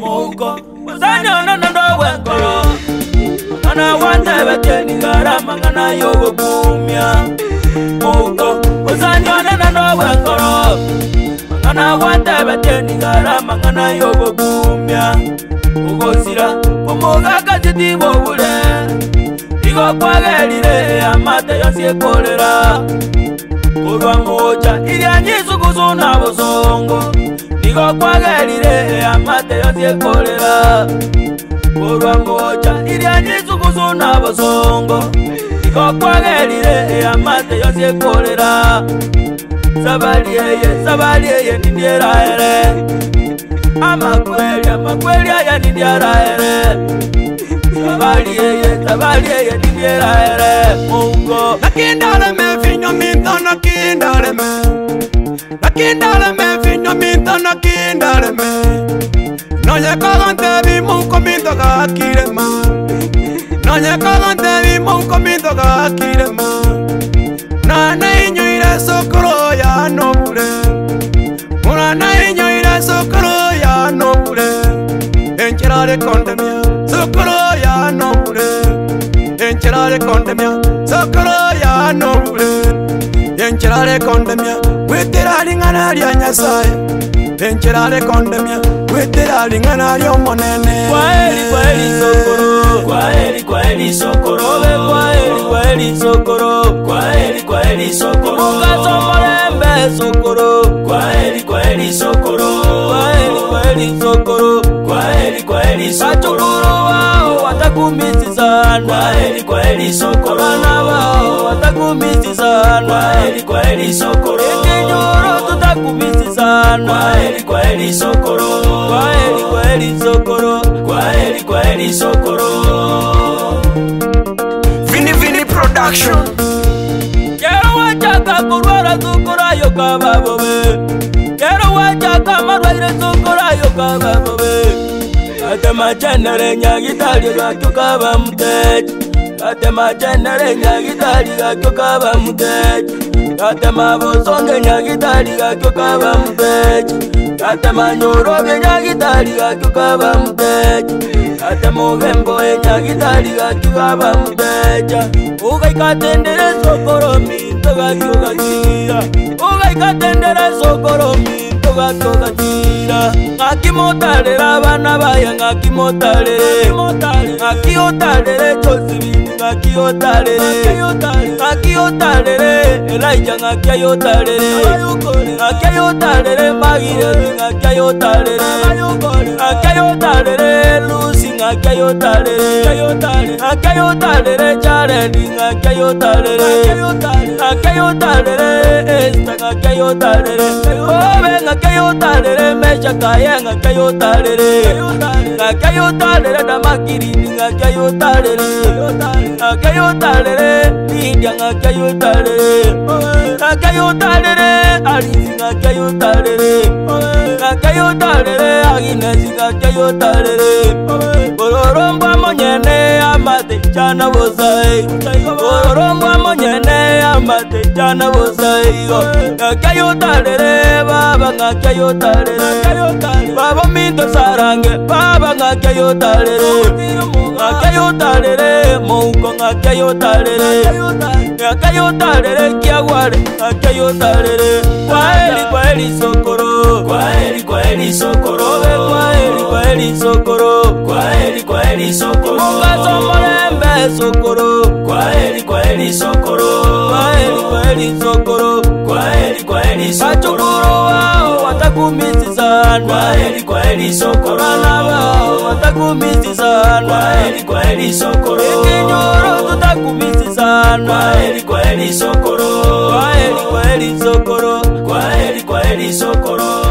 Moko Zanya na ndo wekoro Ana wanda beteni garama ngana yogo kumya Moko Zanya na ndo wekoro Ana wanda beteni garama ngana yogo kumya Ugosira Kumoga kajiti bobule Igo kwagerire amate yose kolera Kurwa moja ili anyisu kuzuna bosongo Nigo kwagerire amate yose kolera Kurwa moja ili anyisu kuzuna bosongo Nigo kwagerire amate yose kolera Sabali eye nindiera ere Amakweli aya nindiera ere Sabali eye nindiera ere Mungo Nakindale me finyo minto nakindale me Nakindale me finyo minto nakindale me Noye kagante vi munko minto kakire ma Noye kagante vi munko minto kakire ma Nana inyo ire sokoro ya nobule Murana inyo ire sokoro ya nobule Enchirare kondemia sokoro ya nobule Enchirare kondemia sokoro ya nobule Enchirare kondemia wetera lingana lya nyasaye Enchirare kondemia wetera lingana lya monene Kwaheri sokoro Kwaheri sokoro Kwaheri sokoro Kwaheri sokoro Mugaso morembe sokoro Kwaheri sokoro Kwaheri sokoro Kwaheri sokoro Kachukuru wao watakumisi sana Kwaheri sokoro Bana wao watakumisi sana Kwaheri sokoro Ikinyoro tutakumisi sana Kwaheri sokoro Kwaheri sokoro Kwaheri sokoro Vini Production Kero wachaka kurwara sokora yoka babobe Kero wachaka marwaire sokora yoka babobe Atema chenere nyagitari gakyuka bamuteji Atema chenere nyagitari gakyuka bamuteji Atema bosonge nyagitari gakyuka bamuteji Atema nyoroge nyagitari gakyuka bamuteji Atema ugembo nyagitari gakyuka bamuteja Ugaikatendere sokoro minto gakyuka jira Ugaikatendere sokoro minto gakyuka jira Ngakimotarera abana baya ngakimotarere Ngakiotarere chosibini ngakiotarere Elijah ngakiotarere Ngakiotarere Magireli ngakiotarere Lucy ngakiotarere Jared ngakiotarere Esther ngakiotarere Obe ngakiotarere Meshakaya ngakiotarere Damakirini ngakiotarere Lydia ngakiotarere Alice ngakiotarere Agnes ngakiotarere Bororomba monyene amate jana bozai Bororomba monyene amate jana bozai Ngakiotarere baba ngakiotarere Baba minto sarange baba ngakiotarere Ngakiotarere mouko ngakiotarere kiaware ngakiotarere Kwaheri sokoro Kwaheri sokoro Kwaheri sokoro Mugaso morembe sokoro Kwaheri sokoro Kwaheri sokoro Kachukuru wao watakumisi sana Kwaheri sokoro Bana wao watakumisi sana Kwaheri sokoro Ikinyoro tutakumisi sana Kwaheri sokoro Kwaheri sokoro